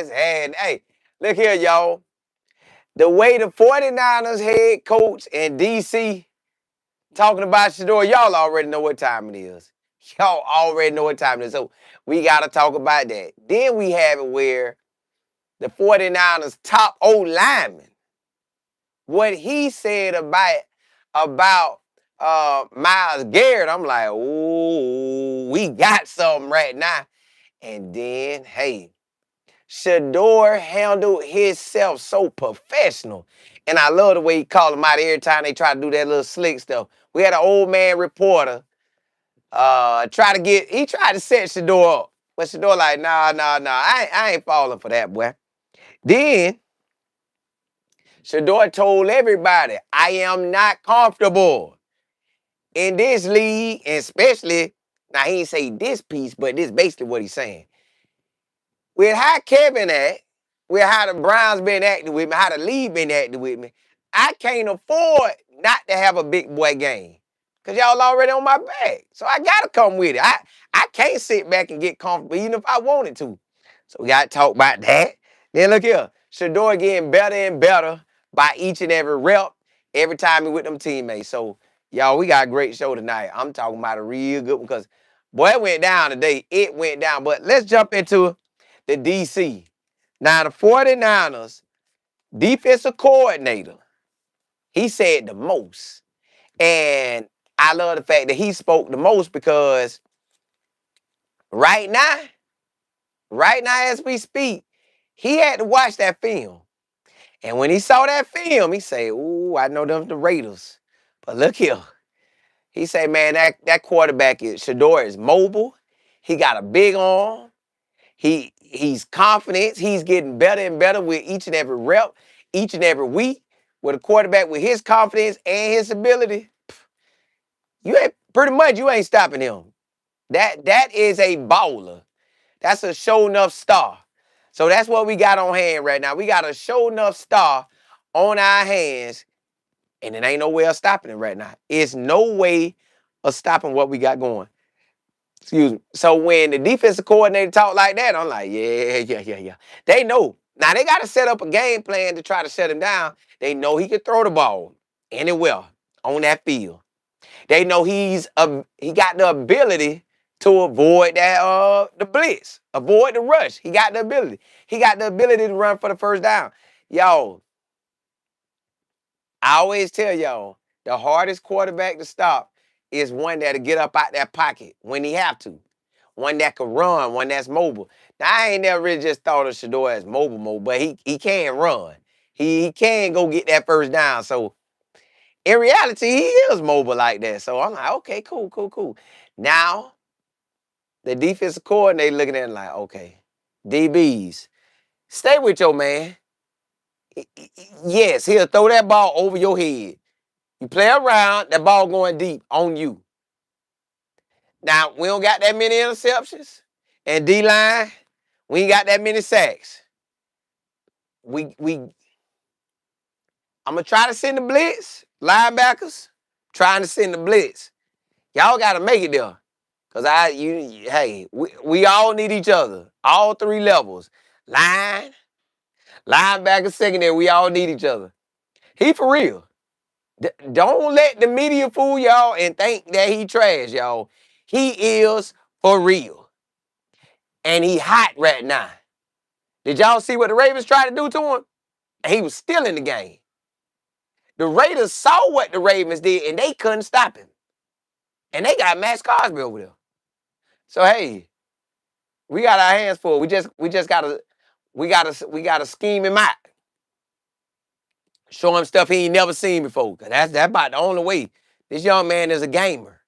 guys. And hey, look here, y'all. The way the 49ers head coach and DC talking about Shedeur, y'all already know what time it is. Y'all already know what time it is. So we got to talk about that. Then we have it where the 49ers top O lineman, what he said about Myles Garrett, I'm like, ooh, we got something right now. And then, hey, Shedeur handled himself so professional. And I love the way he called him out every time they try to do that little slick stuff. We had an old man reporter he tried to set Shedeur up. But Shedeur like, nah, I ain't falling for that, boy. Then Shedeur told everybody, I am not comfortable in this league, and especially, now he ain't say this piece, but this is basically what he's saying. With how Kevin act, with how the Browns been acting with me, how the league been acting with me, I can't afford not to have a big boy game. Cause y'all already on my back. So I gotta come with it. I can't sit back and get comfortable even if I wanted to. So we gotta talk about that. Then look here. Shedeur getting better and better by each and every rep, every time he with them teammates. So y'all, we got a great show tonight. I'm talking about a real good one because boy, it went down today. It went down. But let's jump into the DC. Now, the 49ers defensive coordinator, he said the most. And I love the fact that he spoke the most because right now, as we speak, he had to watch that film. And when he saw that film, he said, ooh, I know them the Raiders. But look here. He said, man, that quarterback Shedeur is mobile. He got a big arm. He's confident. He's getting better and better with each and every rep, each and every week. With a quarterback with his confidence and his ability, you ain't stopping him. That is a baller. That's a show enough star. So that's what we got on hand right now. We got a show enough star on our hands, and it ain't no way of stopping it right now. It's no way of stopping what we got going. Excuse me. So when the defensive coordinator talk like that, I'm like, yeah. They know. Now they got to set up a game plan to try to shut him down. They know he can throw the ball anywhere on that field. They know he got the ability to avoid the blitz, avoid the rush. He got the ability. He got the ability to run for the first down. Y'all, I always tell y'all, the hardest quarterback to stop is one that'll get up out that pocket when he have to. One that can run, one that's mobile. Now, I ain't never really just thought of Shedeur as mobile, but he can run. He can go get that first down. So, in reality, he is mobile like that. So, I'm like, okay, cool. Now, the defensive coordinator looking at it like, okay, DBs, stay with your man. Yes, he'll throw that ball over your head. You play around, that ball going deep on you. Now, we don't got that many interceptions. And D-line, we ain't got that many sacks. I'm going to try to send the blitz. Linebackers, trying to send the blitz. Y'all got to make it there. Because we all need each other. All three levels. Linebacker, secondary, we all need each other. He for real. Don't let the media fool y'all and think that he trash, y'all. He is for real. And he hot right now. Did y'all see what the Ravens tried to do to him? And he was still in the game. The Raiders saw what the Ravens did, and they couldn't stop him. And they got Max Crosby over there. So hey, we got our hands full. We just gotta scheme him out. Show him stuff he ain't never seen before. Cause that's about the only way. This young man is a gamer.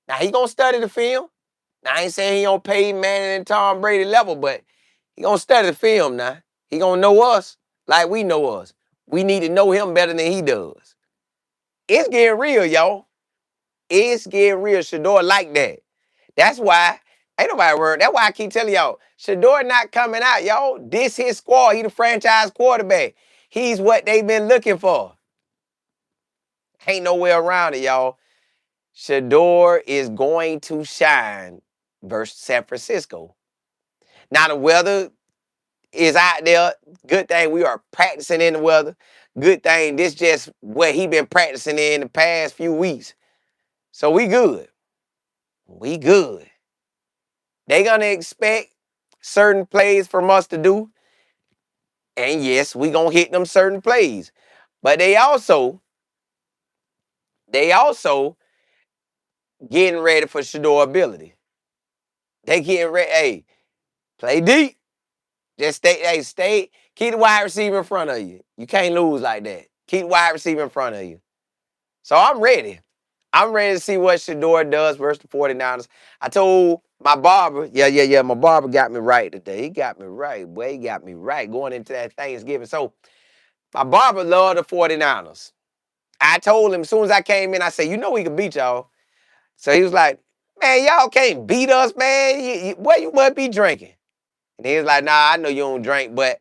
Now he gonna study the film. Now I ain't saying he on Peyton Manning and Tom Brady level, but he gonna study the film now. He gonna know us like we know us. We need to know him better than he does. It's getting real, y'all. It's getting real. Shedeur like that. That's why ain't nobody worried. That's why I keep telling y'all, Shedeur not coming out, y'all. This his squad. He the franchise quarterback. He's what they've been looking for. Ain't no way around it, y'all. Shedeur is going to shine versus San Francisco. Now the weather is out there. Good thing we are practicing in the weather. Good thing this just what he been practicing in the past few weeks. So we good. We good. They gonna expect certain plays from us to do. And yes, we gonna hit them certain plays. But they also getting ready for Shedeur ability. They getting ready. Hey, play deep. Just keep the wide receiver in front of you. You can't lose like that. Keep the wide receiver in front of you. So I'm ready. I'm ready to see what Shedeur does versus the 49ers. I told my barber, yeah, my barber got me right today. He got me right, boy. He got me right going into that Thanksgiving. So my barber loved the 49ers. I told him as soon as I came in, I said, you know we can beat y'all. So he was like, man, y'all can't beat us, man. What you must be drinking? And he was like, nah, I know you don't drink, but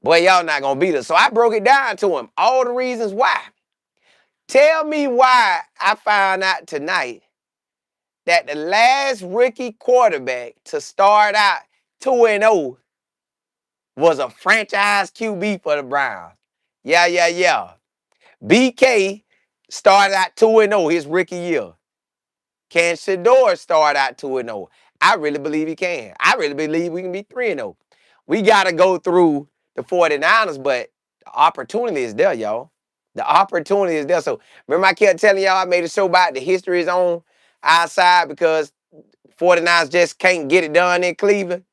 boy, y'all not gonna beat us. So I broke it down to him. All the reasons why. Tell me why I found out tonight that the last rookie quarterback to start out 2-0 was a franchise QB for the Browns. Yeah. BK started out 2-0 his rookie year. Can Shedeur start out 2-0? I really believe he can. I really believe we can be 3-0. We got to go through the 49ers, but the opportunity is there, y'all. The opportunity is there. So remember I kept telling y'all I made a show about the history is on our side because 49ers just can't get it done in Cleveland.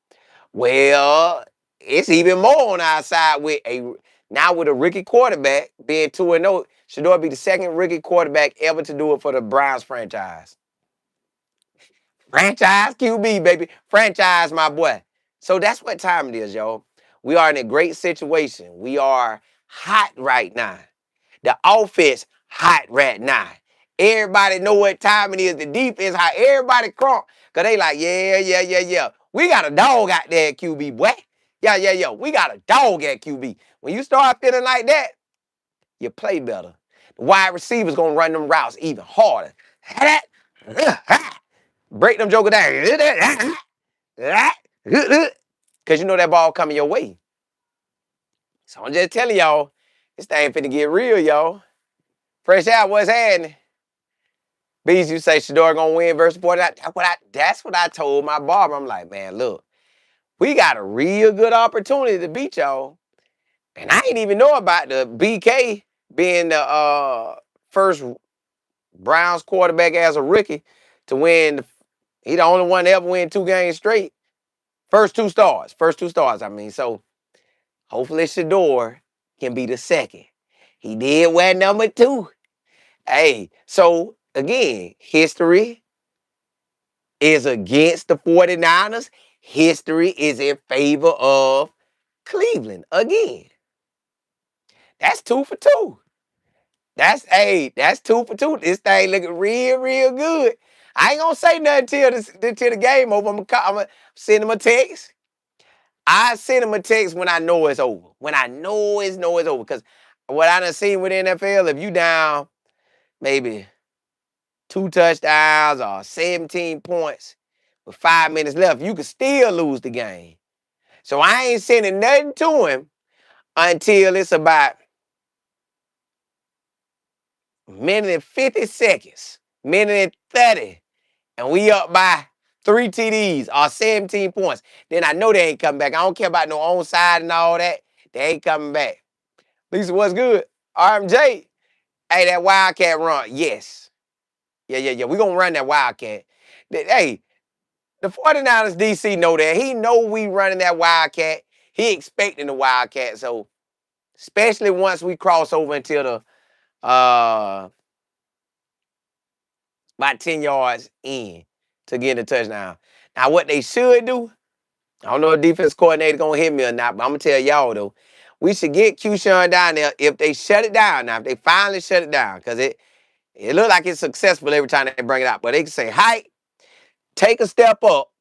Well, it's even more on our side with a rookie quarterback being 2-0. Shedeur be the second rookie quarterback ever to do it for the Browns franchise. Franchise QB, baby. Franchise, my boy. So that's what time it is, y'all. We are in a great situation. We are hot right now. The offense hot right now. Everybody know what time it is. The defense hot. Everybody crunk. Because they like, yeah. We got a dog out there at QB, boy. Yeah. We got a dog at QB. When you start feeling like that, you play better. The wide receivers going to run them routes even harder. Break them joker down. Because you know that ball coming your way. So I'm just telling y'all, this thing finna get real, y'all. Fresh out, what's happening? Bees, you say Shedeur gonna win versus 49. That's what I told my barber. I'm like, man, look, we got a real good opportunity to beat y'all. And I ain't even know about the BK being the first Browns quarterback as a rookie to win. He the only one to ever win 2 games straight. First two stars, I mean. So hopefully Shedeur can be the second. He did wear number 2. Hey, so again, history is against the 49ers. History is in favor of Cleveland again. That's 2 for 2. That's 2 for 2. This thing looking real good. I ain't gonna say nothing till the game over. I'm gonna send him a text. I send him a text when I know it's over. When I know it's over. Because what I done seen with the NFL, if you down maybe 2 touchdowns or 17 points with 5 minutes left, you could still lose the game. So I ain't sending nothing to him until it's about minute and 50 seconds, minute and 30, and we up by 3 TDs or 17 points. Then I know they ain't coming back. I don't care about no onside and all that. They ain't coming back. Lisa, what's good? RMJ, hey, that Wildcat run. Yes. Yeah. We gonna run that Wildcat. Hey, the 49ers DC know that. He know we running that Wildcat. He expecting the Wildcat. So, especially once we cross over into the about 10 yards in to get a touchdown. Now, what they should do, I don't know if defense coordinator gonna hit me or not, but I'm gonna tell y'all though, we should get Q-Sean down there if they shut it down. Now, if they finally shut it down, because it look like it's successful every time they bring it out, but they can say, height, take a step up,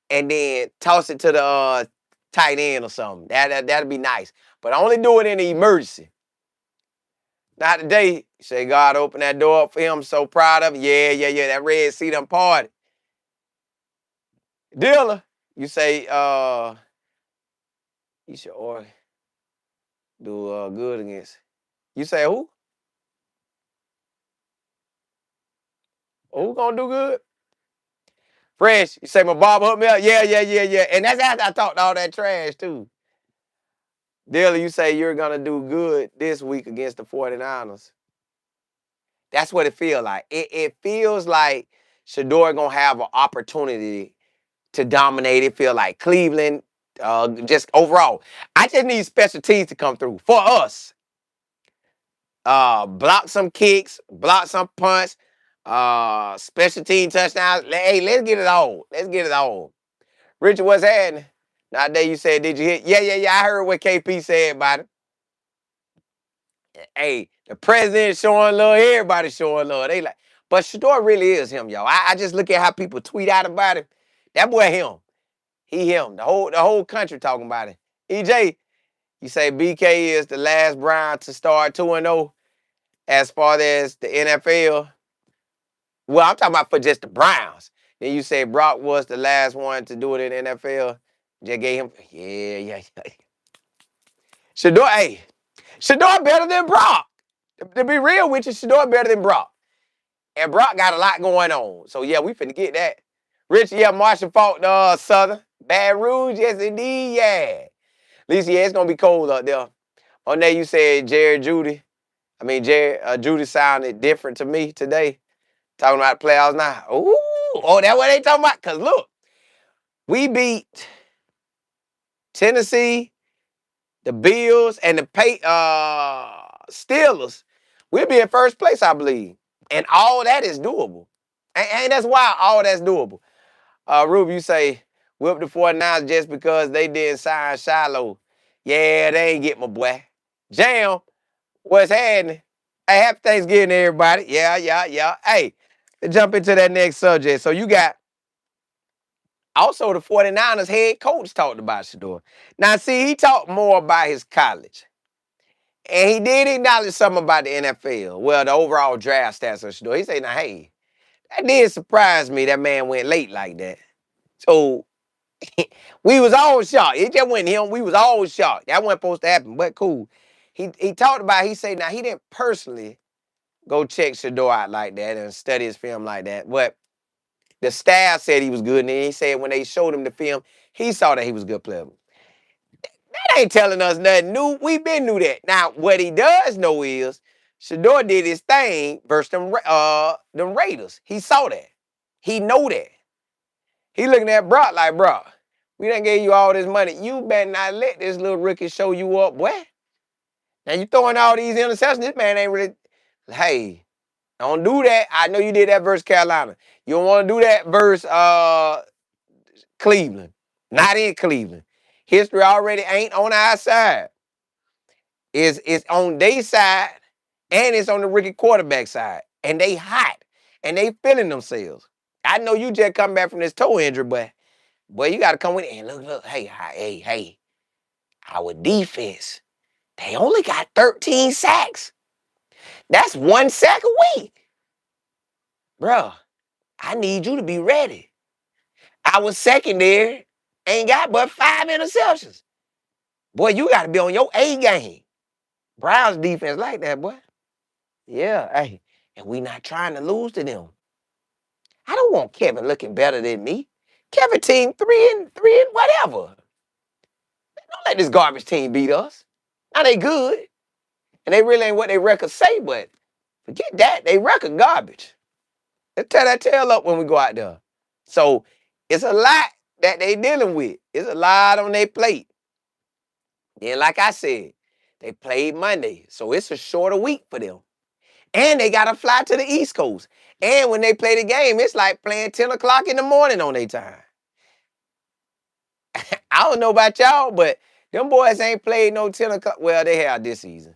and then toss it to the tight end or something. That'd be nice. But only do it in an emergency. Not today. Say God open that door up for him. So proud of him. Yeah. That Red Sea done party. Dilla, you say, You should or do good against. You say who? Who gonna do good? Fresh. You say my barber hooked me up? Yeah, yeah, yeah, yeah. And that's after I talked all that trash too. Dilly, you say you're gonna do good this week against the 49ers. That's what it feels like. It feels like Shedeur gonna have an opportunity to dominate. It feel like Cleveland, just overall. I just need special teams to come through for us. Block some kicks, block some punts, special team touchdowns. Hey, let's get it on. Let's get it on. Richard, what's happening? That day you said, did you hit? Yeah, yeah, yeah. I heard what KP said about it. Hey, the president showing love, everybody showing love. They like, but Shedeur really is him, y'all. I just look at how people tweet out about him. That boy him. He him. The whole country talking about him. EJ, you say BK is the last Brown to start 2-0 as far as the NFL. Well, I'm talking about for just the Browns. Then you say Brock was the last one to do it in the NFL. Just gave him, yeah, yeah, yeah. Shedeur, hey, Shedeur better than Brock. To be real with you, Shedeur better than Brock. And Brock got a lot going on. So, yeah, we finna get that. Rich, yeah, Marshall fought Southern. Bad Rouge, yes, indeed, yeah. At least, yeah, it's going to be cold up there. On there, you said Jared Judy. I mean, Judy sounded different to me today. Talking about the playoffs now. Ooh, oh, that's what they talking about? Because, look, we beat Tennessee, the Bills, and the Steelers. We'll be in first place, I believe. And all that is doable. And that's why all that's doable. Ruby, you say, whip the 49ers just because they didn't sign Shiloh. Yeah, they ain't get my boy. Jam, what's happening? Hey, happy Thanksgiving, everybody. Yeah, yeah, yeah. Hey, let's jump into that next subject. So you got also the 49ers head coach talked about Shedeur. Now, see, he talked more about his college. And he did acknowledge something about the NFL. Well, the overall draft stats of Shedeur. He said, now, hey, that did surprise me that man went late like that. So we was all shocked. It just went him. We was all shocked. That wasn't supposed to happen, but cool. He talked about, he said, now he didn't personally go check Shedeur out like that and study his film like that. But the staff said he was good. And then he said when they showed him the film, he saw that he was a good player. That ain't telling us nothing new. We been knew that. Now, what he does know is Shedeur did his thing versus them Raiders. He saw that. He know that. He looking at Brock like, Brock, we done gave you all this money. You better not let this little rookie show you up, boy. Now you throwing all these interceptions. This man ain't really. Hey, don't do that. I know you did that versus Carolina. You don't want to do that versus Cleveland. Not in Cleveland. History already ain't on our side. It's on their side and it's on the rookie quarterback side. And they hot. And they feeling themselves. I know you just come back from this toe injury, but boy, you got to come with it and look, hey, our defense, they only got 13 sacks. That's 1 sack a week. Bruh, I need you to be ready. Our secondary ain't got but 5 interceptions. Boy, you got to be on your A game. Browns defense like that, boy. Yeah, hey, and we not trying to lose to them. I don't want Kevin looking better than me. Kevin team 3-3 and whatever. Don't let this garbage team beat us. Now they good. And they really ain't what they record say, but forget that. They record garbage. Let's tear that tail up when we go out there. So it's a lot that they dealing with. It's a lot on their plate. Then, like I said, they played Monday. So it's a shorter week for them. And they got to fly to the East Coast. And when they play the game, it's like playing 10 o'clock in the morning on their time. I don't know about y'all, but them boys ain't played no 10 o'clock. Well, they have this season.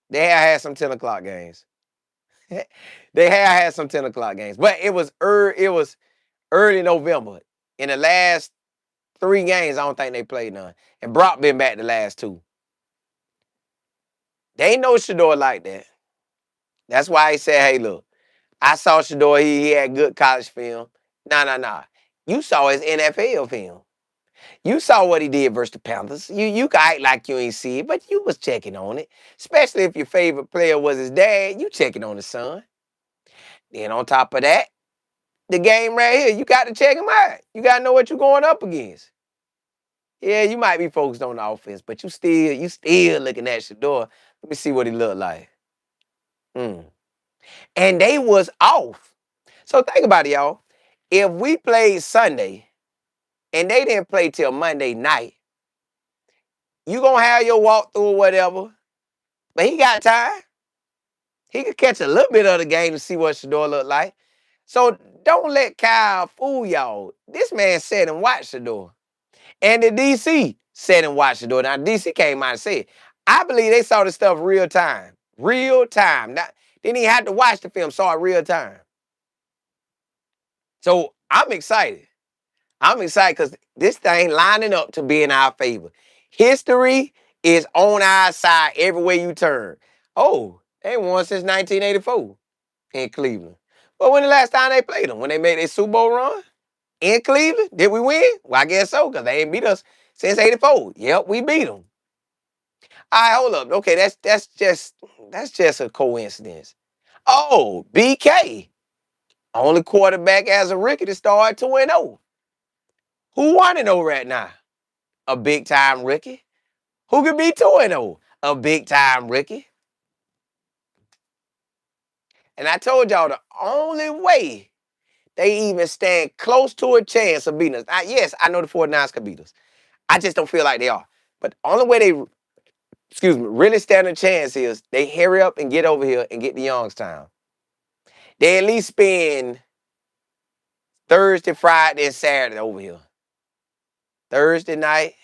They have had some 10 o'clock games. They have had some 10 o'clock games. But it was early November. In the last 3 games, I don't think they played none. And Brock been back the last 2. They ain't no Shedeur like that. That's why he said, hey, look, I saw Shedeur. He had good college film. Nah. You saw his NFL film. You saw what he did versus the Panthers. You can act like you ain't see it, but you was checking on it. Especially if your favorite player was his dad, you checking on his son. Then on top of that, the game right here, you got to check him out. You got to know what you're going up against. Yeah, you might be focused on the offense, but you still looking at Shedeur. Let me see what he looked like. Mm. And they was off. So think about it, y'all. If we played Sunday and they didn't play till Monday night, you gonna have your walkthrough or whatever. But he got time. He could catch a little bit of the game to see what Shedeur looked like. So don't let Kyle fool y'all. This man sat and watched Shedeur. And the DC sat and watched Shedeur. Now DC came out and said, I believe they saw this stuff real time. Real time. Not, didn't even have to watch the film, saw it real time. So I'm excited. I'm excited because this thing lining up to be in our favor. History is on our side everywhere you turn. Oh, they won since 1984 in Cleveland. But when the last time they played them? When they made their Super Bowl run? In Cleveland? Did we win? Well, I guess so, because they ain't beat us since 84. Yep, we beat them. All right, hold up. Okay, that's just a coincidence. Oh, BK. Only quarterback as a rookie to start 2-0. Who 1-0 right now? A big time rookie. Who could be 2-0? A big time rookie. And I told y'all the only way they even stand close to a chance of beating us. Now, yes, I know the 49ers could beat us. I just don't feel like they are. But the only way they, really stand a chance is they hurry up and get over here and get to Youngstown. They at least spend Thursday, Friday, and Saturday over here. Thursday night.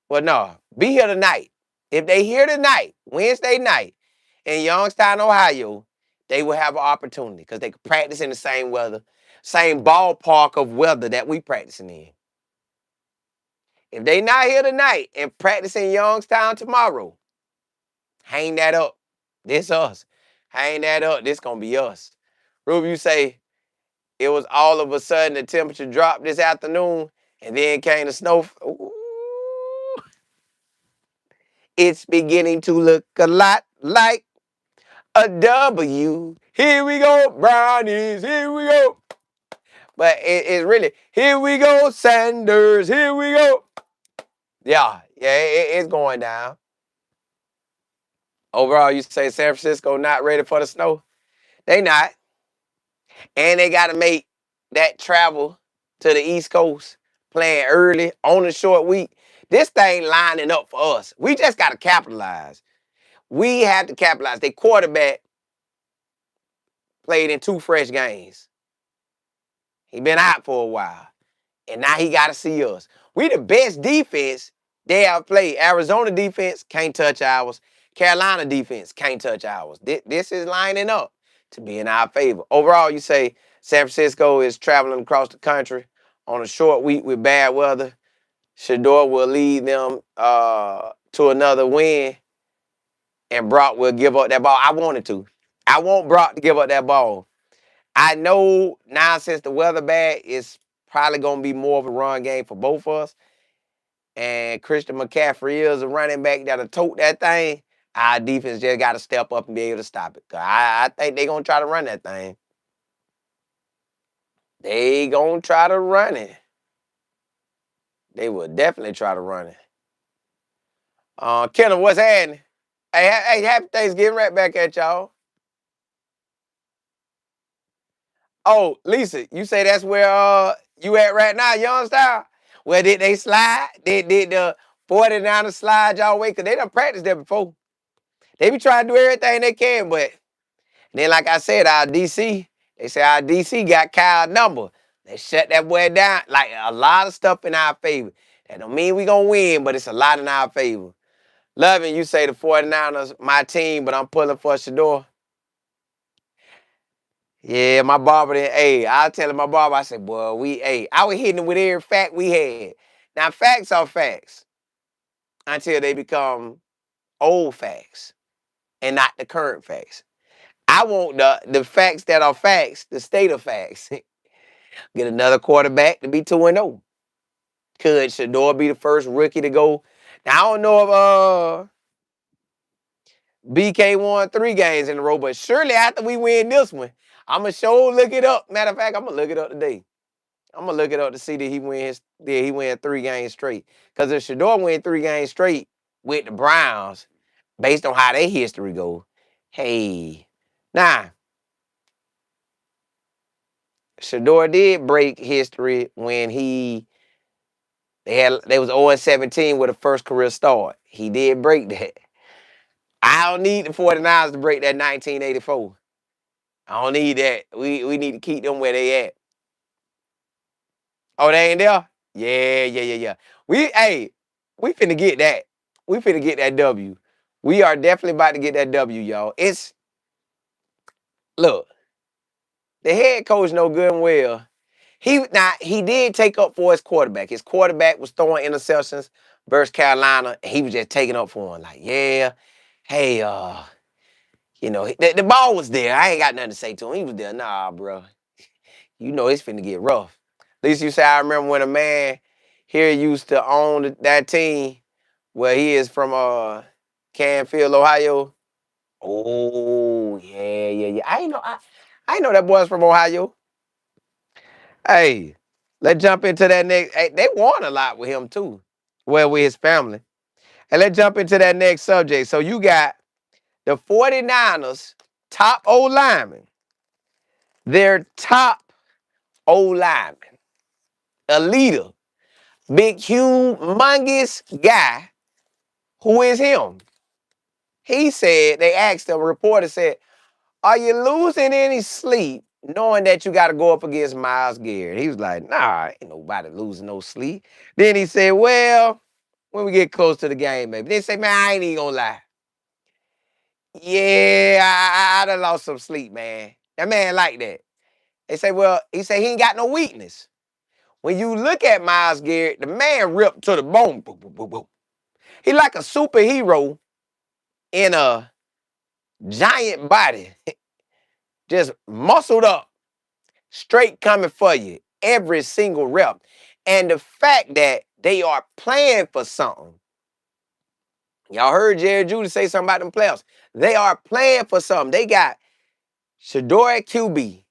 Well, no, be here tonight. If they here tonight, Wednesday night, in Youngstown, Ohio, they will have an opportunity because they could practice in the same weather, same ballpark of weather that we practicing in. If they not here tonight and practice in Youngstown tomorrow, hang that up. This us. Hang that up. This gonna be us. Ruby, you say it was all of a sudden the temperature dropped this afternoon and then came the snow. Ooh, it's beginning to look a lot like a W. Here we go, Brownies. Here we go. But it's really, here we go, Sanders. Here we go. Yeah, it's going down. Overall, you say San Francisco not ready for the snow? They not. And they got to make that travel to the East Coast, playing early on a short week. This thing lining up for us. We just got to capitalize. We have to capitalize. Their quarterback played in 2 fresh games. He been out for a while. And now he got to see us. We the best defense they have played. Arizona defense can't touch ours. Carolina defense can't touch ours. This is lining up to be in our favor. Overall, you say San Francisco is traveling across the country on a short week with bad weather. Shedeur will lead them to another win, and Brock will give up that ball. I wanted to. I want Brock to give up that ball. I know now since the weather bad, it's probably going to be more of a run game for both of us. And Christian McCaffrey is a running back that'll tote that thing. Our defense just got to step up and be able to stop it. I think they're going to try to run that thing. They going to try to run it. They will definitely try to run it. Kenneth, what's happening? Hey, happy Thanksgiving right back at y'all. Oh, Lisa, you say that's where you at right now, Youngstown? Well, did they slide? Did the 49ers slide y'all way? Because they done practiced there before. They be trying to do everything they can, but then, like I said, our DC, they say our DC got Kyle's number. They shut that boy down. Like, a lot of stuff in our favor. That don't mean we gonna win, but it's a lot in our favor. Loving, you say the 49ers, my team, but I'm pulling for Shedeur. Yeah, my barber then, hey, I telling my barber, I said, boy, I was hitting him with every fact we had. Now, facts are facts until they become old facts and not the current facts. I want the facts that are facts, the state of facts. Get another quarterback to be 2-0. Could Shedeur be the first rookie to go? Now I don't know if BK won 3 games in a row, but surely after we win this one, I'ma sure look it up. Matter of fact, I'm gonna look it up today. I'm gonna look it up to see that he win 3 games straight. Because if Shedeur win 3 games straight with the Browns, based on how their history goes, hey, now Shedeur did break history when they was 0-17 with a first career start. He did break that. I don't need the 49ers to break that 1984. I don't need that. We need to keep them where they at. Oh, they ain't there? Yeah. We finna get that. We finna get that W. We are definitely about to get that W, y'all. Look, the head coach know good and well. He did take up for his quarterback. His quarterback was throwing interceptions versus Carolina, and he was just taking up for him. Like, yeah, hey, the ball was there. I ain't got nothing to say to him. He was there. Nah, bro. You know it's finna get rough. At least you say I remember when a man here used to own that team where he is from Canfield, Ohio. Oh, yeah. I ain't know that boy's from Ohio. Hey, let's jump into that next. Hey, they won a lot with him too. Well, with his family. And let's jump into that next subject. So you got the 49ers top O lineman. Their top O lineman, a leader, big, humongous guy. Who is him? He said, they asked him, a reporter said, are you losing any sleep knowing that you got to go up against Myles Garrett? He was like, nah, ain't nobody losing no sleep. Then he said, well, when we get close to the game, maybe. They say, man, I ain't even gonna lie. Yeah, I done lost some sleep, man. That man like that. They say, well, he said he ain't got no weakness. When you look at Myles Garrett, the man ripped to the bone. Boom, boom, boom, boom. He like a superhero in a giant body, just muscled up, straight coming for you every single rep. And the fact that they are playing for something. Y'all heard Jerry Judy say something about them playoffs. They are playing for something. They got Shedeur at QB.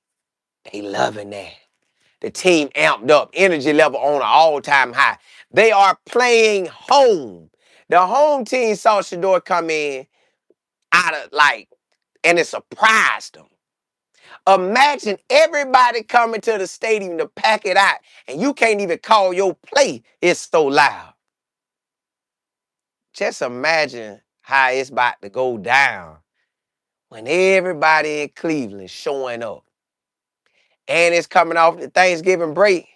They loving that. The team amped up, energy level on an all-time high. They are playing home. The home team saw Shedeur come in out of and it surprised them. Imagine everybody coming to the stadium to pack it out, and you can't even call your play. It's so loud. Just imagine how it's about to go down when everybody in Cleveland showing up. And it's coming off the Thanksgiving break.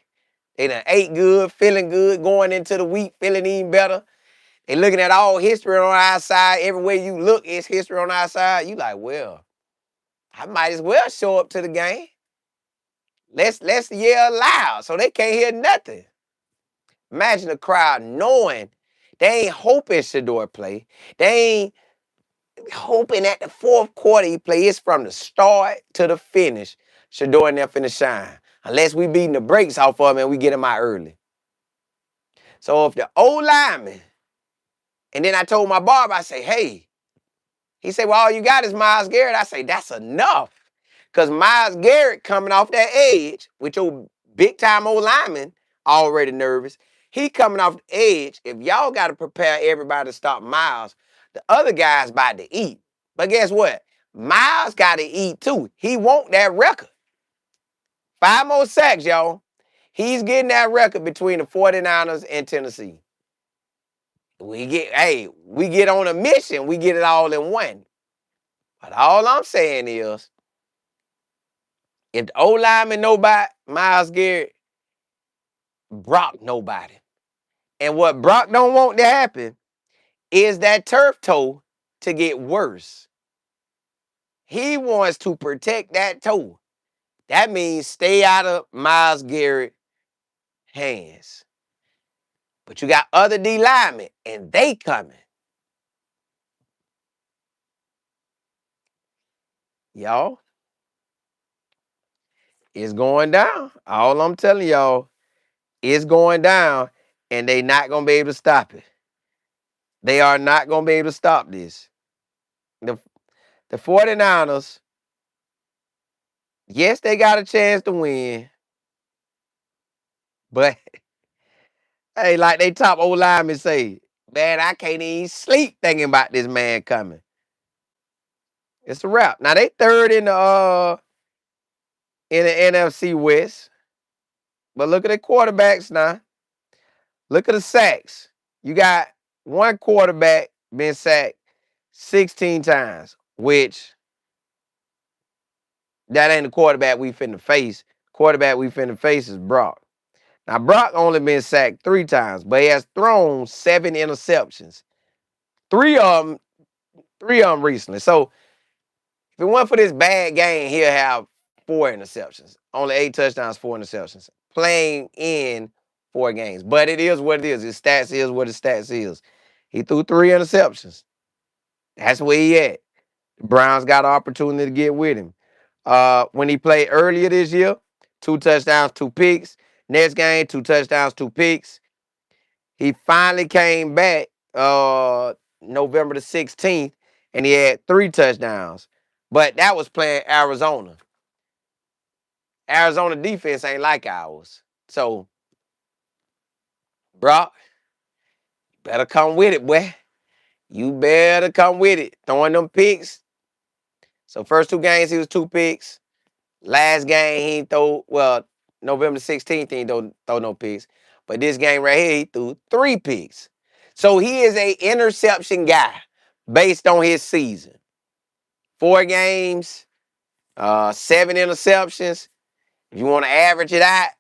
They done ate good, feeling good, going into the week, feeling even better. They looking at all history on our side. Everywhere you look, it's history on our side. You like, well, I might as well show up to the game. Let's yell loud so they can't hear nothing. Imagine the crowd knowing they ain't hoping Shedeur play. They ain't hoping at the fourth quarter he play. It's from the start to the finish. Shedeur and them finna shine. Unless we beating the brakes off of him and we get him out early. So if the old lineman, and then I told my barber, I say, hey, he said, well, all you got is Myles Garrett. I say, that's enough. Because Myles Garrett coming off that edge with your big-time old lineman already nervous. He coming off the edge. If y'all got to prepare everybody to stop Myles, the other guy's about to eat. But guess what? Myles got to eat too. He want that record. 5 more sacks, y'all. He's getting that record between the 49ers and Tennessee. We get on a mission. We get it all in one. But all I'm saying is, if the O-lineman nobody, Myles Garrett, Brock nobody. And what Brock don't want to happen is that turf toe to get worse. He wants to protect that toe. That means stay out of Myles Garrett hands. But you got other D linemen, and they coming. Y'all, it's going down. All I'm telling y'all, it's going down. and they not gonna be able to stop it. They are not gonna be able to stop this. The the 49ers, yes, they got a chance to win, but hey, like they top old linemen say, man, I can't even sleep thinking about this man coming. It's a wrap. Now they third in the NFC West, but look at the quarterbacks now. Look at the sacks. You got one quarterback been sacked 16 times, which that ain't the quarterback we finna face. Quarterback we finna face is Brock. Now Brock only been sacked 3 times, but he has thrown 7 interceptions. Three of them, three of them recently. So if it weren't for this bad game, he'll have 4 interceptions. Only 8 touchdowns, 4 interceptions. Playing in 4 games. But it is what it is. His stats is what his stats is. He threw 3 interceptions. That's where he at. The Browns got an opportunity to get with him. When he played earlier this year, 2 touchdowns, 2 picks. Next game, 2 touchdowns, 2 picks. He finally came back November the 16th, and he had 3 touchdowns. But that was playing Arizona. Arizona defense ain't like ours. So, Brock, better come with it, boy. You better come with it. Throwing them picks. So first 2 games, he was 2 picks. Last game, he throw, well, November 16th, he don't throw no picks. But this game right here, he threw 3 picks. So he is a interception guy based on his season. 4 games, 7 interceptions. If you want to average it out,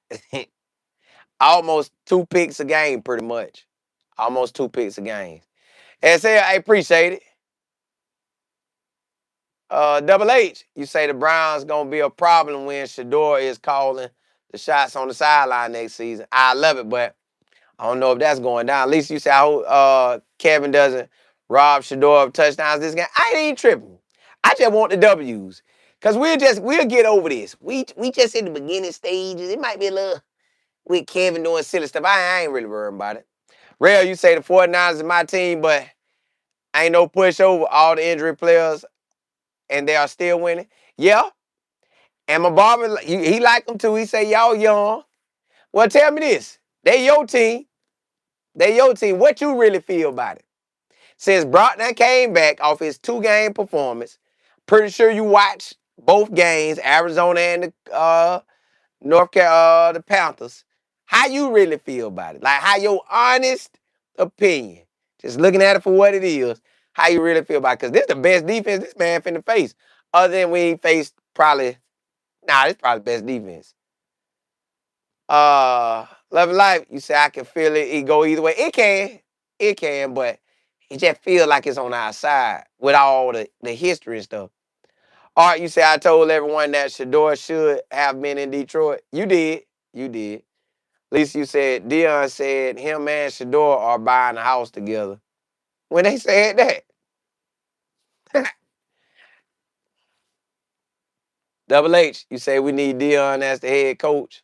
almost 2 picks a game, pretty much. Almost 2 picks a game. And say, I appreciate it. Double H, you say the Browns gonna be a problem when Shedeur is calling the shots on the sideline next season. I love it, but I don't know if that's going down. At least you say I hope Kevin doesn't rob Shedeur of touchdowns this game. I ain't even tripping. I just want the W's. Cause we'll get over this. We just in the beginning stages. It might be a little with Kevin doing silly stuff. I ain't really worried about it. Rail, you say the 49ers is my team, but ain't no pushover. All the injury players, and they are still winning. Yeah. And my barber, he like them too. He say, y'all young. Well, tell me this. They your team. They your team. What you really feel about it? Since Brockton came back off his 2-game performance, pretty sure you watched both games, Arizona and the Panthers. How you really feel about it? Like, how your honest opinion, just looking at it for what it is, how you really feel about it? Because this is the best defense this man finna face. Other than when he faced this probably the best defense. Love and Life, you say I can feel it go either way. It can, but it just feels like it's on our side with all the history and stuff. All right, you say I told everyone that Shedeur should have been in Detroit. You did. You did. At least you said, Dion said him and Shedeur are buying a house together. When they said that. Double H, you say we need Dion as the head coach.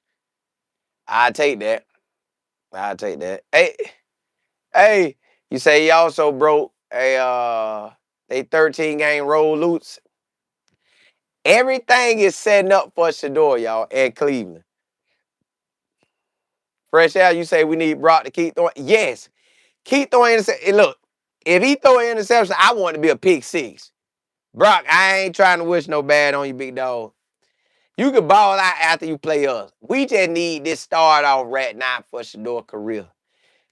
I take that. I take that. Hey, you say he also broke they 13-game road loose. Everything is setting up for Shedeur, y'all, at Cleveland. Fresh out, you say we need Brock to keep throwing. Yes, keep throwing interception. Look, if he throw an interception, I want it to be a pick 6. Brock, I ain't trying to wish no bad on you, big dog. You can ball out after you play us. We just need this start off right now for Shedeur's career.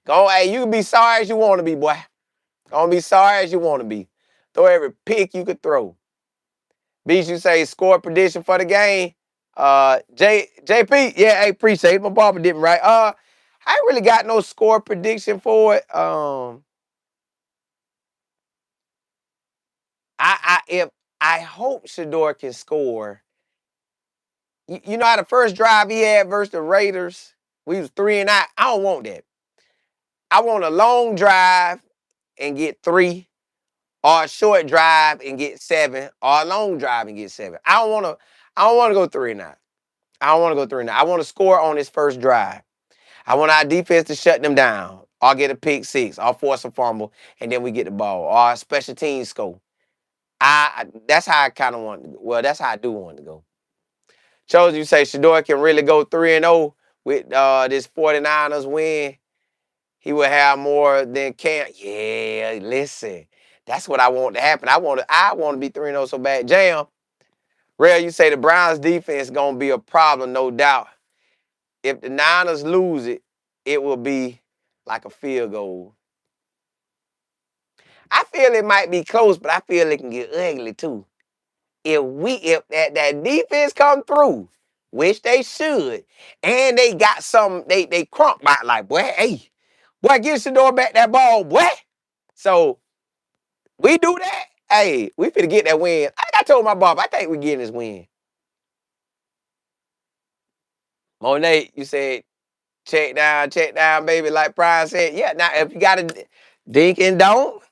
Go, hey, you can be sorry as you want to be, boy. Gonna be sorry as you want to be. Throw every pick you could throw. Beach, you say score prediction for the game. JP, yeah, hey, appreciate it. My barber didn't right. I ain't really got no score prediction for it. If I hope Shedeur can score. You know how the first drive he had versus the Raiders, we was 3-9. I don't want that. I want a long drive and get 3, or a short drive and get 7, or a long drive and get 7. I don't want to go 3-9. I don't want to go 3-9. I want to score on his first drive. I want our defense to shut them down. Or get a pick six, or force a fumble, and then we get the ball. Or a special teams score. That's how I kind of want to go. Well, that's how I do want to go. Chose, you say Shedeur can really go 3-0 with this 49ers win. He will have more than Cam. Yeah, listen. That's what I want to happen. I want to be 3-0 so bad. Jam, Real, you say the Browns defense gonna be a problem, no doubt. If the Niners lose it, it will be like a field goal. I feel it might be close, but I feel it can get ugly too. If that defense come through, which they should, and they got some, they crump by like, boy, hey, boy, get Shedeur back that ball, boy. So we do that. Hey, we finna get that win. I told my Bob, I think we getting this win. Monet, you said check down, baby. Like Brian said, yeah. Now if you got a dink and don't,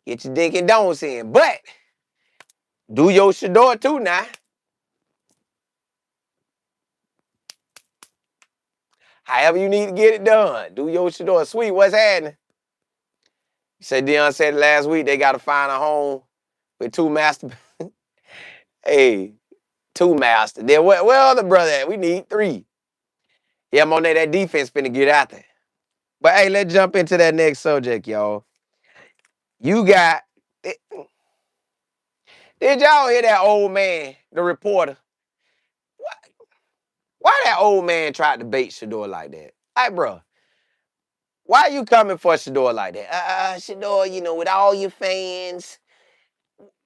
get your dink and don'ts in. But do your Shedeur too now. However you need to get it done. Do your Shedeur. Sweet, what's happening? You said Dion said last week they got to find a home with two master. Hey, two master. Then where other brother at? We need three. Yeah, Monet, that defense finna get out there. But hey, let's jump into that next subject, y'all. You got. Did y'all hear that old man, the reporter? Why that old man tried to bait Shedeur like that? Like, bro, why you coming for Shedeur like that? Shedeur, with all your fans,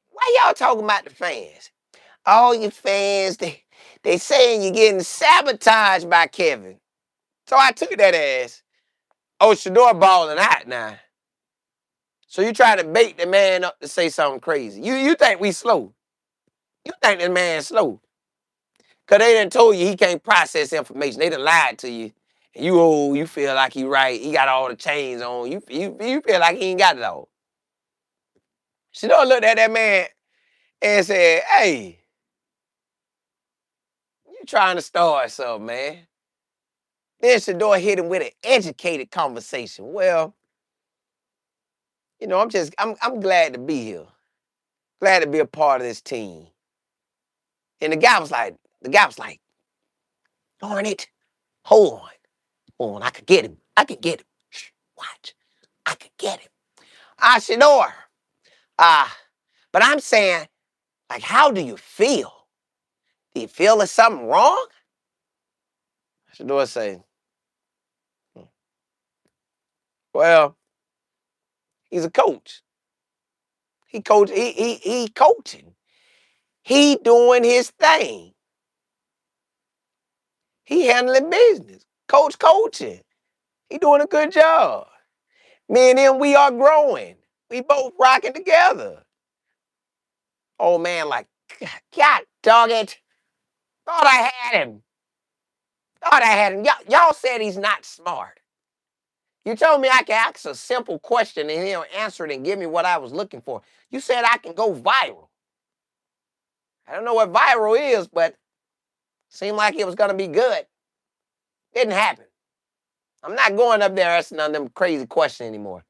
why y'all talking about the fans? All your fans, they saying you're getting sabotaged by Kevin. So I took that as, oh, Shedeur balling out now. So you try to bait the man up to say something crazy. You think we slow. You think this man slow. Because they done told you he can't process information. They done lied to you. And you feel like he right. He got all the chains on. You feel like he ain't got it all. Shedeur looked at that man and said, hey, you trying to start something, man. Then Shedeur hit him with an educated conversation. Well, I'm glad to be here. Glad to be a part of this team. And the guy was like, darn it. Hold on. I could get him. Shh, watch. I could get him. Shedeur. But I'm saying, like, how do you feel? Do you feel there's something wrong? Shedeur say, well, he's a coach. He coaching. He doing his thing. He handling business. Coach coaching. He doing a good job. Me and him, we are growing. We both rocking together. Old man like, God dog it. Thought I had him. Y'all said he's not smart. You told me I could ask a simple question and he'll answer it and give me what I was looking for. You said I can go viral. I don't know what viral is, but seemed like it was going to be good. Didn't happen. I'm not going up there asking none of them crazy questions anymore.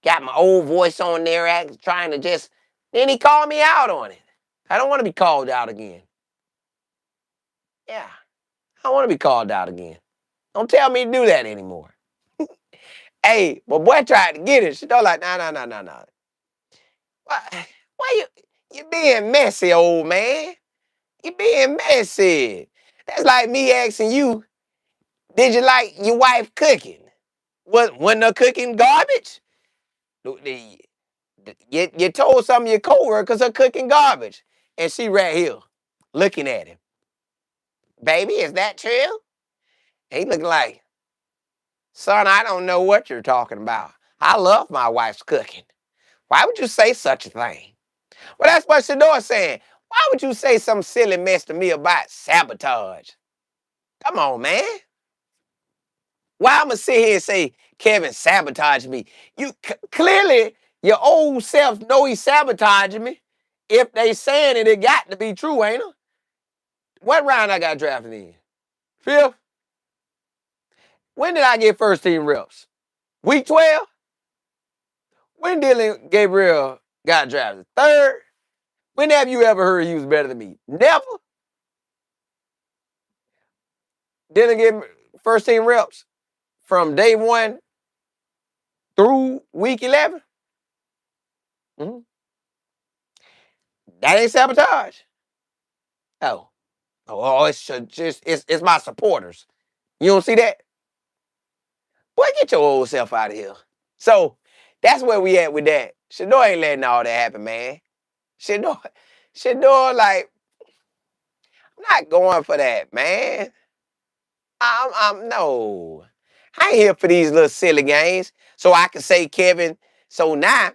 Got my old voice on there trying to just... Then he called me out on it. I don't want to be called out again. Yeah. I don't want to be called out again. Don't tell me to do that anymore. Hey, but boy tried to get it. She don't like, nah. Why you being messy, old man? You being messy. That's like me asking you, did you like your wife cooking? Wasn't her cooking garbage? You told some of your coworkers her cooking garbage. And she right here, looking at him. Baby, is that true? And he looking like, son, I don't know what you're talking about. I love my wife's cooking. Why would you say such a thing? Well, that's what Shedeur's saying. Why would you say some silly mess to me about sabotage? Come on, man. Why I'm going to sit here and say Kevin sabotaged me? Clearly, your old self know he's sabotaging me. If they saying it got to be true, ain't it? What round I got drafted in? Fifth? When did I get first team reps? Week 12? When Dylan Gabriel got drafted? Third? When have you ever heard he was better than me? Never. Dylan get first team reps from day 1 through week 11. Mm-hmm. That ain't sabotage. Oh. Oh, it's my supporters. You don't see that? Boy, get your old self out of here. So that's where we at with that. Shedeur ain't letting all that happen, man. Shedeur, like, I'm not going for that, man. I'm no. I ain't here for these little silly games. So I can say, Kevin, so now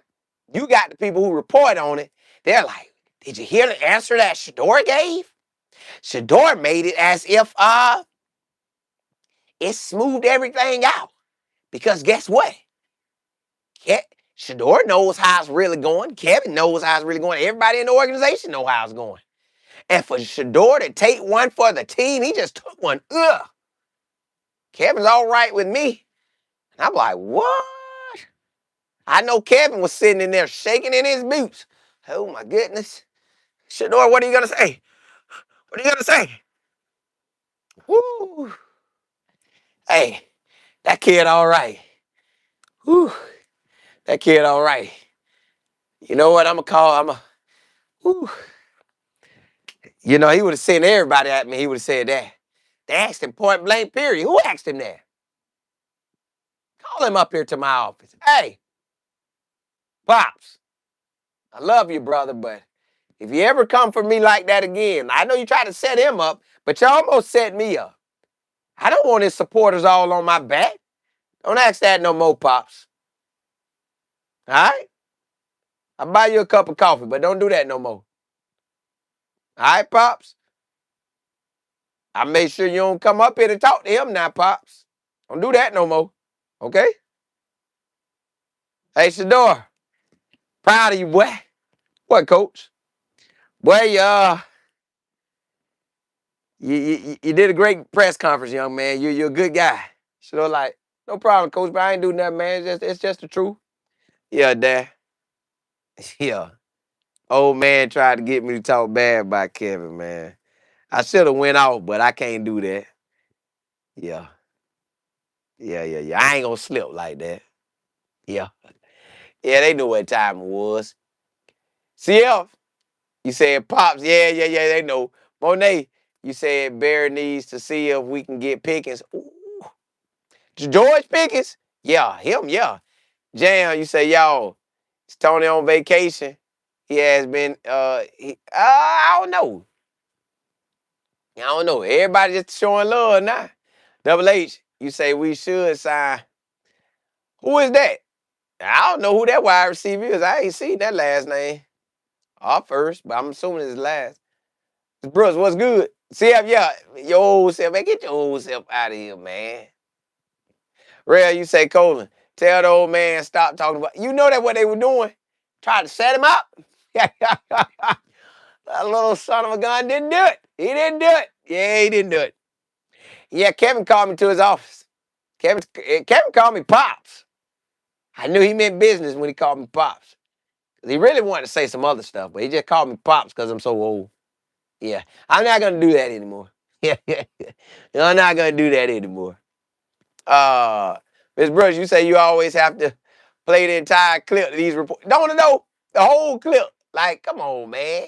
you got the people who report on it. They're like, did you hear the answer that Shedeur gave? Shedeur made it as if it smoothed everything out. Because guess what? Shedeur knows how it's really going. Kevin knows how it's really going. Everybody in the organization knows how it's going. And for Shedeur to take one for the team, he just took one. Ugh. Kevin's all right with me. And I'm like, what? I know Kevin was sitting in there shaking in his boots. Oh my goodness. Shedeur, what are you gonna say? What are you gonna say? Woo. Hey, that kid all right. Whew. That kid all right. You know what I'm gonna call? Whew. You know, he would have sent everybody at me. He would have said that. They asked him point blank, period. Who asked him that? Call him up here to my office. Hey, Pops, I love you, brother, but if you ever come for me like that again, I know you tried to set him up, but you almost set me up. I don't want his supporters all on my back. Don't ask that no more, Pops. All right? I'll buy you a cup of coffee, but don't do that no more. All right, Pops? I made sure you don't come up here to talk to him now, Pops. Don't do that no more. Okay? Hey, Shedeur, proud of you, boy. What, Coach? Boy, you did a great press conference, young man. You're a good guy. Shedeur, like, no problem, Coach, but I ain't do nothing, man. It's just the truth. Yeah, Dad. Yeah. Old man tried to get me to talk bad about Kevin, man. I should have went off, but I can't do that. Yeah. Yeah. I ain't gonna slip like that. Yeah. Yeah, they knew what time it was. CF, you said Pops. Yeah, they know. Monet, you said Bear needs to see if we can get Pickens. Ooh. George Pickens? Yeah, him, yeah. Jam, you say, y'all, is Tony on vacation? He has been, I don't know. I don't know. Everybody just showing love now. Double H, you say we should sign. Who is that? I don't know who that wide receiver is. I ain't seen that last name. Our first, but I'm assuming it's last. Brooks, what's good? CF, yeah, your old self, man. Get your old self out of here, man. Real, you say, Colin, tell the old man stop talking about. You know that what they were doing? Trying to set him up. That little son of a gun didn't do it. He didn't do it. Yeah, he didn't do it. Yeah, Kevin called me to his office. Kevin called me Pops. I knew he meant business when he called me Pops. He really wanted to say some other stuff, but he just called me Pops because I'm so old. Yeah, I'm not going to do that anymore. Yeah, I'm not going to do that anymore. Miss Brooks, you say you always have to play the entire clip of these reports. Don't know the whole clip. Like, come on, man.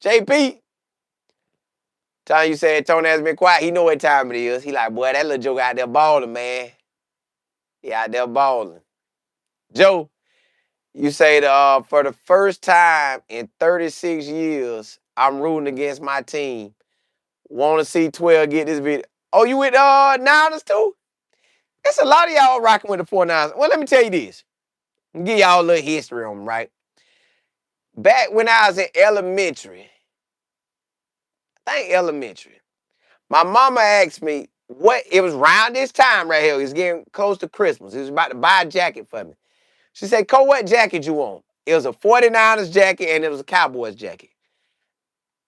JP, time you said Tony has been quiet. He know what time it is. He like, boy, that little joke out there balling, man. He out there balling. Joe, you say for the first time in 36 years, I'm rooting against my team. Want to see 12 get this video. Oh, you with Niners too? There's a lot of y'all rocking with the 49ers. Well, let me tell you this. I'll give y'all a little history on them, right? Back when I was in elementary, my mama asked me it was around this time right here. It was getting close to Christmas. He was about to buy a jacket for me. She said, Cole, what jacket you want? It was a 49ers jacket and it was a Cowboys jacket.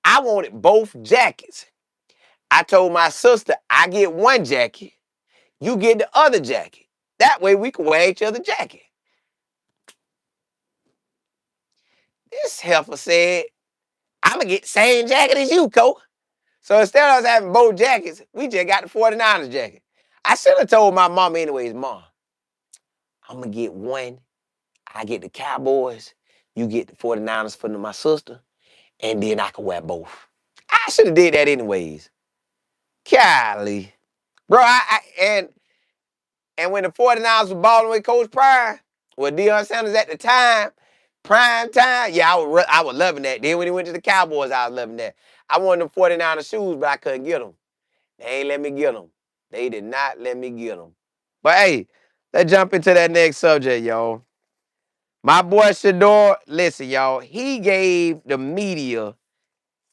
I wanted both jackets. I told my sister, I get one jacket, You get the other jacket. That way we can wear each other's jacket. This heifer said, I'm going to get the same jacket as you, Coach. So instead of us having both jackets, we just got the 49ers jacket. I should have told my mom anyways, Mom, I'm going to get one. I get the Cowboys. You get the 49ers for my sister. And then I can wear both. I should have did that anyways. Golly. Bro, and when the 49ers were balling with Coach Pryor, with Deion Sanders at the time, prime time, yeah, I was loving that. Then when he went to the Cowboys, I was loving that. I wanted them 49er shoes, but I couldn't get them. They ain't let me get them. They did not let me get them. But hey, let's jump into that next subject, y'all. My boy Shedeur, listen, y'all, he gave the media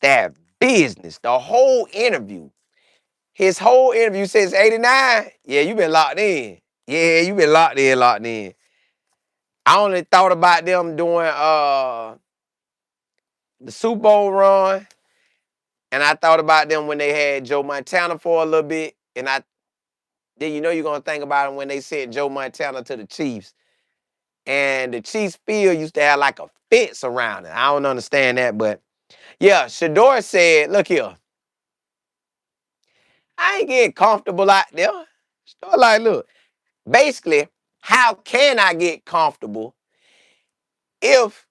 that business, the whole interview. His whole interview says 89. Yeah, you been locked in. Yeah, you been locked in. I only thought about them doing the Super Bowl run, and I thought about them when they had Joe Montana for a little bit, and then you know you're gonna think about them when they sent Joe Montana to the Chiefs. And the Chiefs field used to have like a fence around it. I don't understand that, but yeah, Shedeur said, look here, I ain't getting comfortable out there. Shedeur like, look, basically, how can I get comfortable if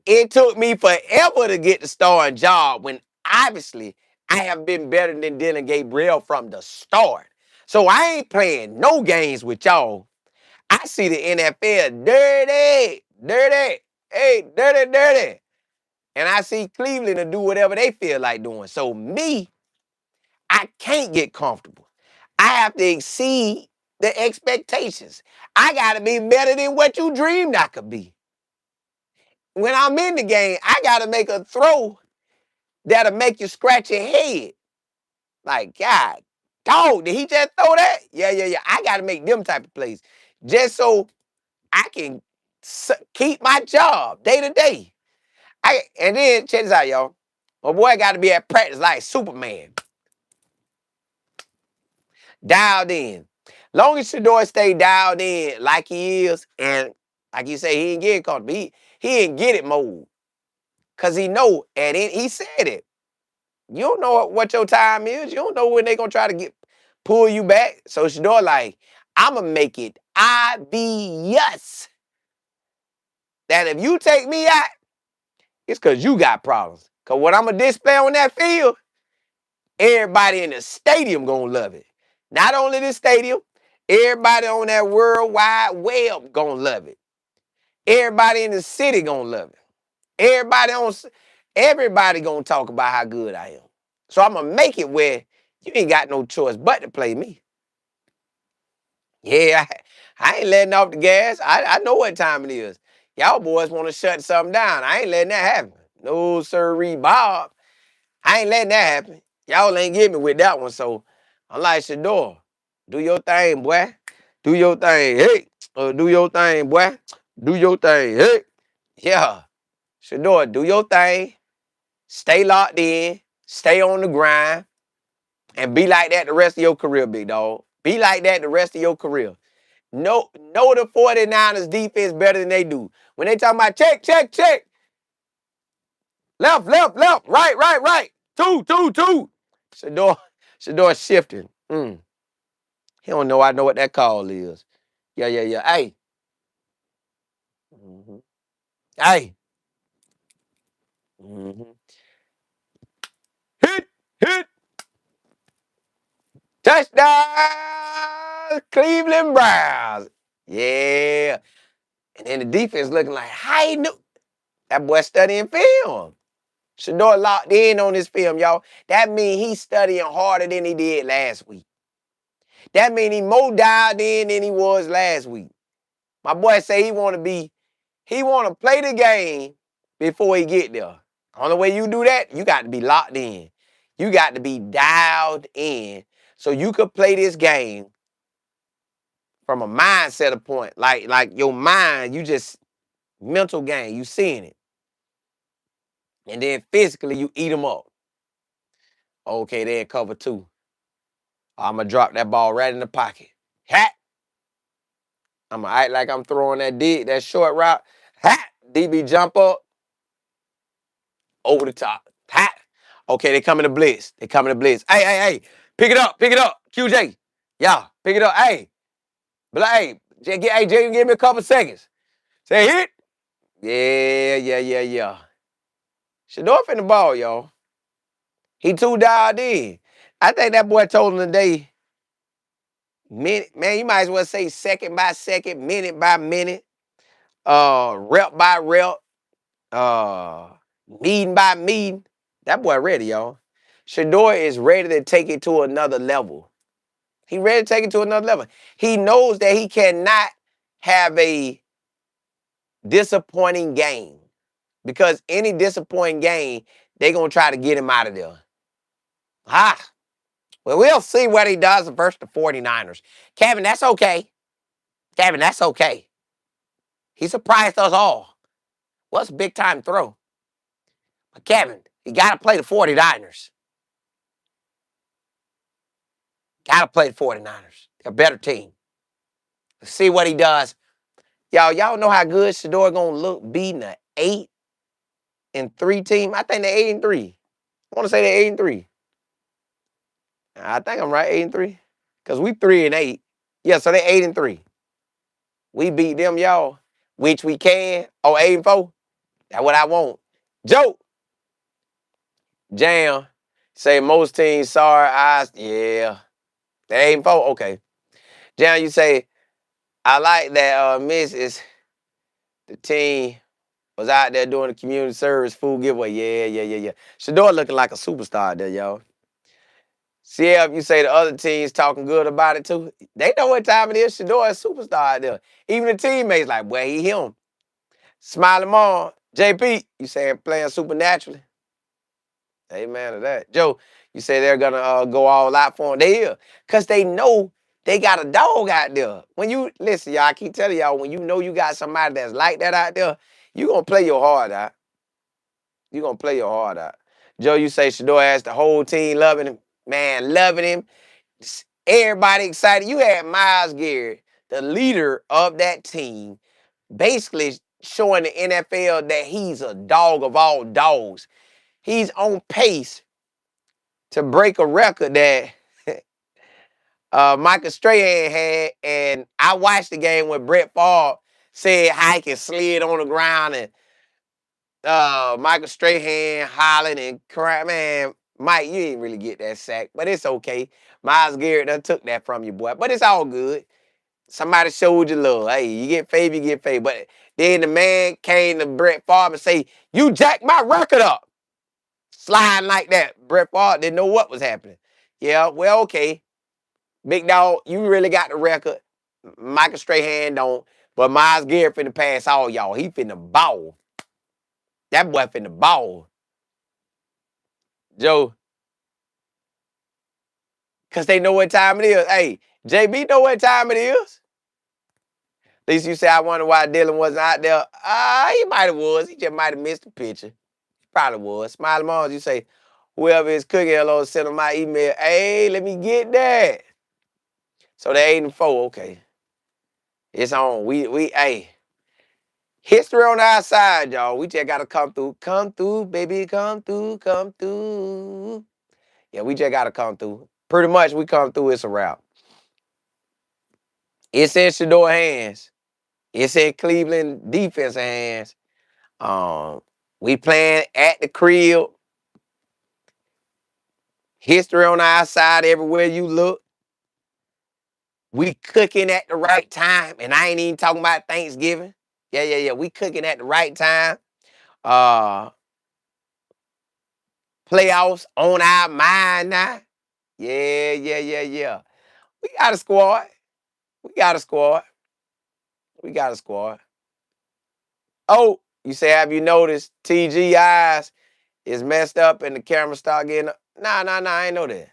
it took me forever to get the starting job when obviously I have been better than Dylan Gabriel from the start. So I ain't playing no games with y'all. I see the NFL dirty, dirty, hey, dirty, dirty. And I see Cleveland to do whatever they feel like doing. So me, I can't get comfortable. I have to exceed the expectations. I got to be better than what you dreamed I could be. When I'm in the game, I got to make a throw that'll make you scratch your head. Like, God, dog, did he just throw that? Yeah. I got to make them type of plays just so I can keep my job day to day. And then, check this out, y'all. My boy got to be at practice like Superman. Dialed in. Long as Shedeur stay dialed in like he is, and like you say, he ain't getting comfortable. He ain't get it mode. Because he know, and he said it. You don't know what your time is. You don't know when they going to try to pull you back. So Shedeur like, I'm going to make it obvious that if you take me out, it's because you got problems. Because what I'm going to display on that field, everybody in the stadium going to love it. Not only the stadium, everybody on that World Wide Web going to love it. Everybody in the city going to love it. Everybody going to talk about how good I am. So I'm going to make it where you ain't got no choice but to play me. Yeah, I ain't letting off the gas. I know what time it is. Y'all boys want to shut something down. I ain't letting that happen. No, sirree, Bob. I ain't letting that happen. Y'all ain't get me with that one. So I'm like, Shedeur, do your thing, boy. Do your thing. Hey, do your thing, boy. Do your thing. Hey. Yeah. Shedeur, do your thing. Stay locked in. Stay on the grind. And be like that the rest of your career, big dog. Be like that the rest of your career. Know the 49ers defense better than they do. When they talking about check. Left, right. Two. Shedeur shifting. He don't know I know what that call is. Yeah. Hey. Mm-hmm. Hey. Mm-hmm. Hit. Touchdown, Cleveland Browns. Yeah. And then the defense looking like, how he knew? That boy studying film. Shedeur locked in on this film, y'all. That means he's studying harder than he did last week. That means he more dialed in than he was last week. My boy say he want to play the game before he get there. Only way you do that, you got to be locked in. You got to be dialed in so you could play this game from a mindset of point. Like your mind, you just mental game, you seeing it. And then physically, you eat them up. Okay, they're cover two. I'm going to drop that ball right in the pocket. Hat. I'm going to act like I'm throwing that short route. Hat. DB jump up. Over the top. Hat. Okay, they coming to blitz. They coming to blitz. Hey, hey, hey. Pick it up. Pick it up. QJ. Yeah, pick it up. Hey. But hey, Jay, give me a couple seconds. Say hit. Yeah. Shedeur in the ball, y'all. He too dialed in. I think that boy told him today, minute, man, you might as well say second by second, minute by minute, rep by rep, uh, meeting by meeting. That boy ready, y'all. Shedeur is ready to take it to another level. He ready to take it to another level. He knows that he cannot have a disappointing game because any disappointing game, they're going to try to get him out of there. Ha! Well, we'll see what he does versus the 49ers. Kevin, that's okay. Kevin, that's okay. He surprised us all. What's a big time throw? But Kevin, you got to play the 49ers. Got to play the 49ers. They're a better team. Let's see what he does. Y'all know how good Shedeur going to look beating an 8-3 team? I think they're 8-3. I want to say they're 8-3. I think I'm right, 8-3. Because we 3-8. Yeah, so they're 8-3. We beat them, y'all, which we can. Oh, 8-4. That's what I want. Joe. Jam. Say most teams sorry eyes. Yeah. They 8-4. Okay. Jam, you say, I like that Miss is the team was out there doing the community service food giveaway. Yeah. Shedeur looking like a superstar there, y'all. CF, you say the other teams talking good about it too. They know what time it is. Shedeur is a superstar out there. Even the teammates like, well, he him. Smiling Mom. JP, you saying playing supernaturally? Amen to that. Joe, you say they're gonna go all out for him. They is. Cause they know they got a dog out there. When you listen, y'all, I keep telling y'all, when you know you got somebody that's like that out there, you gonna play your heart out. You gonna play your heart out. Joe, you say Shedeur has the whole team loving him. Man, loving him. Everybody excited. You had Myles Garrett, the leader of that team, basically showing the NFL that he's a dog of all dogs. He's on pace to break a record that Michael Strahan had. And I watched the game when Brett Favre said how he can slid on the ground and Michael Strahan hollering and crying. Man, Mike, you didn't really get that sack, but it's okay. Myles Garrett done took that from you, boy. But it's all good. Somebody showed you love. Hey, you get favored, you get favored. But then the man came to Brett Favre and say, you jacked my record up. Sliding like that. Brett Favre didn't know what was happening. Yeah, well, okay. Big dog, you really got the record. Michael Strahan don't. But Myles Garrett finna pass all y'all. He finna ball. That boy finna ball. Joe. Because they know what time it is. Hey, JB know what time it is. At least you say, I wonder why Dylan wasn't out there. He might have was. He just might have missed the picture. He probably was. Smiley Mons, you say, whoever is cooking, hello, send them my email. Hey, let me get that. So they 8-4. Okay. It's on. Hey. History on our side, y'all. We just gotta come through. Come through, baby. Come through. Come through. Yeah, we just gotta come through. Pretty much we come through, it's a wrap. It's in Shedeur hands. It's in Cleveland defense hands. We playing at the crib. History on our side everywhere you look. We cooking at the right time. And I ain't even talking about Thanksgiving. Yeah. We cooking at the right time. Playoffs on our mind now. Yeah. We got a squad. We got a squad. We got a squad. Oh, you say, have you noticed TG eyes is messed up and the camera start getting up? Nah, I ain't know that.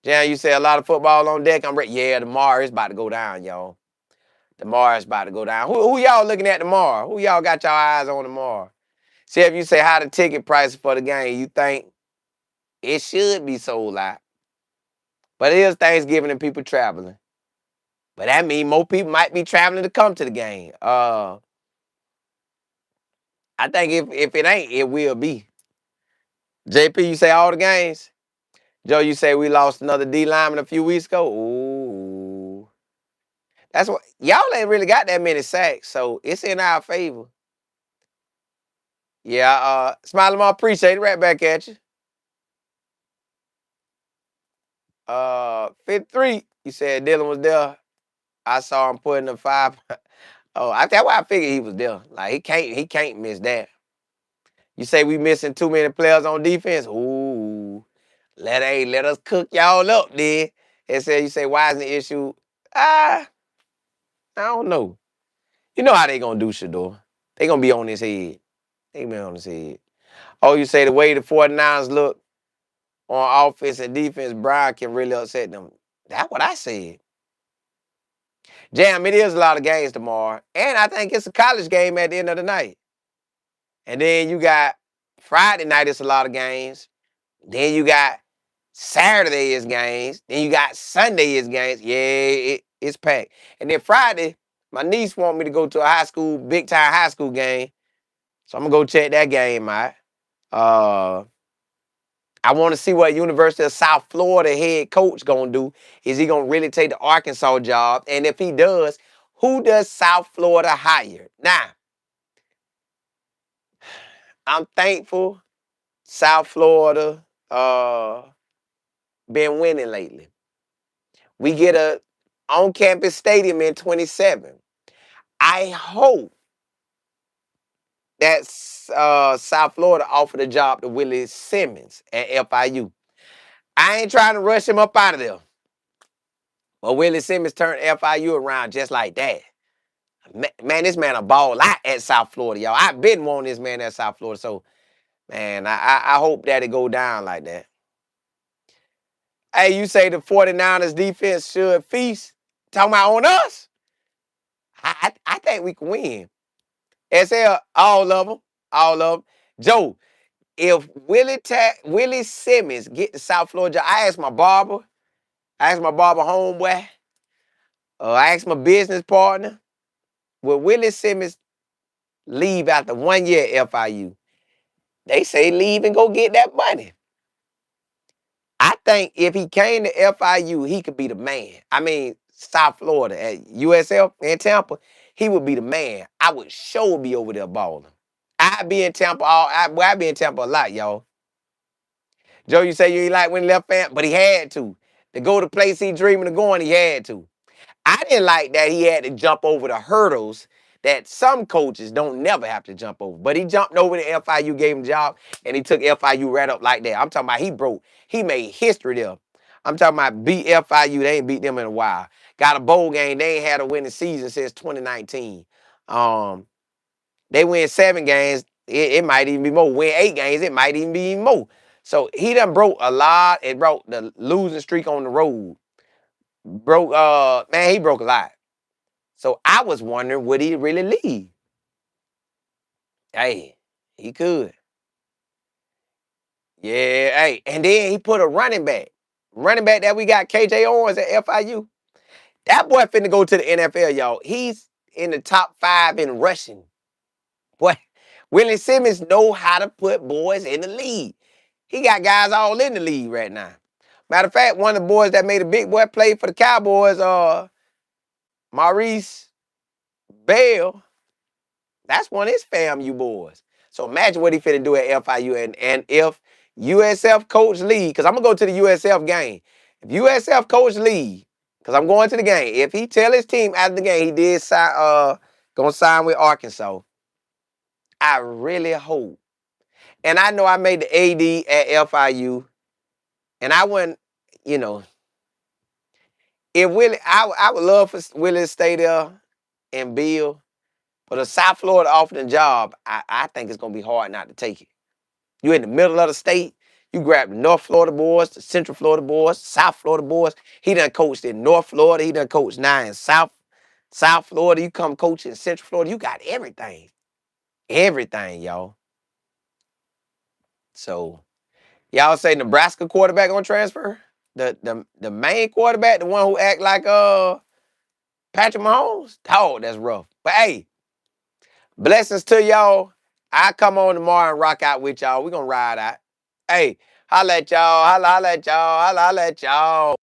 Jan, you say a lot of football on deck. I'm ready. Yeah, tomorrow it's about to go down, y'all. Tomorrow it's about to go down. Who y'all looking at tomorrow? Who y'all got your eyes on tomorrow? See, if you say how the ticket prices for the game, you think it should be sold out. But it is Thanksgiving and people traveling. But that means more people might be traveling to come to the game. I think if it ain't, it will be. JP, you say all the games? Joe, you say we lost another D lineman a few weeks ago? Ooh. That's what y'all ain't really got that many sacks, so it's in our favor. Yeah, Smiley Mom, appreciate it. Right back at you. 53, you said Dylan was there. I saw him putting the 5. Oh, that's why I figured he was there. Like he can't miss that. You say we missing too many players on defense? Ooh. Let us cook y'all up then. And say you say why is the issue? I don't know. You know how they gonna do Shedeur. They gonna be on his head. They be on his head. Oh, you say the way the 49ers look on offense and defense, Brian can really upset them. That's what I said. Jam, it is a lot of games tomorrow. And I think it's a college game at the end of the night. And then you got Friday night, it's a lot of games. Then you got Saturday is games. Then you got Sunday is games. Yeah, it's packed. And then Friday, my niece want me to go to a high school, big time high school game. So I'm gonna go check that game out. I want to see what University of South Florida head coach gonna do. Is he gonna really take the Arkansas job? And if he does, who does South Florida hire? Now, I'm thankful South Florida been winning lately. We get a on-campus stadium in 27. I hope that South Florida offered a job to Willie Simmons at FIU. I ain't trying to rush him up out of there. But Willie Simmons turned FIU around just like that. Man, this man a ball out at South Florida, y'all. I've been wanting this man at South Florida. So, man, I hope that it go down like that. Hey, you say the 49ers defense should feast? Talking about on us? I think we can win. SL, all of them. All of them. Joe, if Willie Simmons get to South Florida, I asked my barber homeboy, I asked my business partner, will Willie Simmons leave after 1 year at FIU? They say leave and go get that money. I think if he came to FIU, he could be the man. I mean, South Florida at USF in Tampa, he would be the man. I would sure be over there balling. I'd be in Tampa I'd be in Tampa a lot, y'all. Joe, you say you ain't like when he left fam, but he had to. To go to place he dreaming of going, he had to. I didn't like that he had to jump over the hurdles that some coaches don't never have to jump over. But he jumped over the FIU, gave him a job, and he took FIU right up like that. I'm talking about he made history there. I'm talking about beat FIU, they ain't beat them in a while. Got a bowl game, they ain't had a winning season since 2019. They win 7 games, it might even be more. Win 8 games, it might even be even more. So he done broke a lot and broke the losing streak on the road. He broke a lot. So I was wondering, would he really leave? Hey, he could. Yeah, hey. And then he put a running back. Running back that we got, KJ Owens at FIU. That boy finna go to the NFL, y'all. He's in the top 5 in rushing. Boy, Willie Simmons know how to put boys in the league. He got guys all in the league right now. Matter of fact, one of the boys that made a big boy play for the Cowboys, Maurice Bell, that's one of his FAMU boys. So imagine what he finna do at FIU. And if USF coach leave, because I'm going to go to the USF game. If USF coach leave, because I'm going to the game, if he tell his team after the game he did sign, gonna sign with Arkansas, I really hope. And I know I made the AD at FIU, and I wouldn't, you know, if Willie, I would love for Willie to stay there and build. But a South Florida offering job, I think it's gonna be hard not to take it. You in the middle of the state, you grab the North Florida boys, the Central Florida boys, South Florida boys. He done coached in North Florida, he done coached now in South Florida. You come coach in Central Florida, you got everything. Everything, y'all. So, y'all say Nebraska quarterback on transfer? the main quarterback, the one who act like Patrick Mahomes, dog, that's rough. But hey, blessings to y'all. I come on tomorrow and rock out with y'all. We gonna ride out. Hey, holla at y'all, holla at y'all, holla at y'all.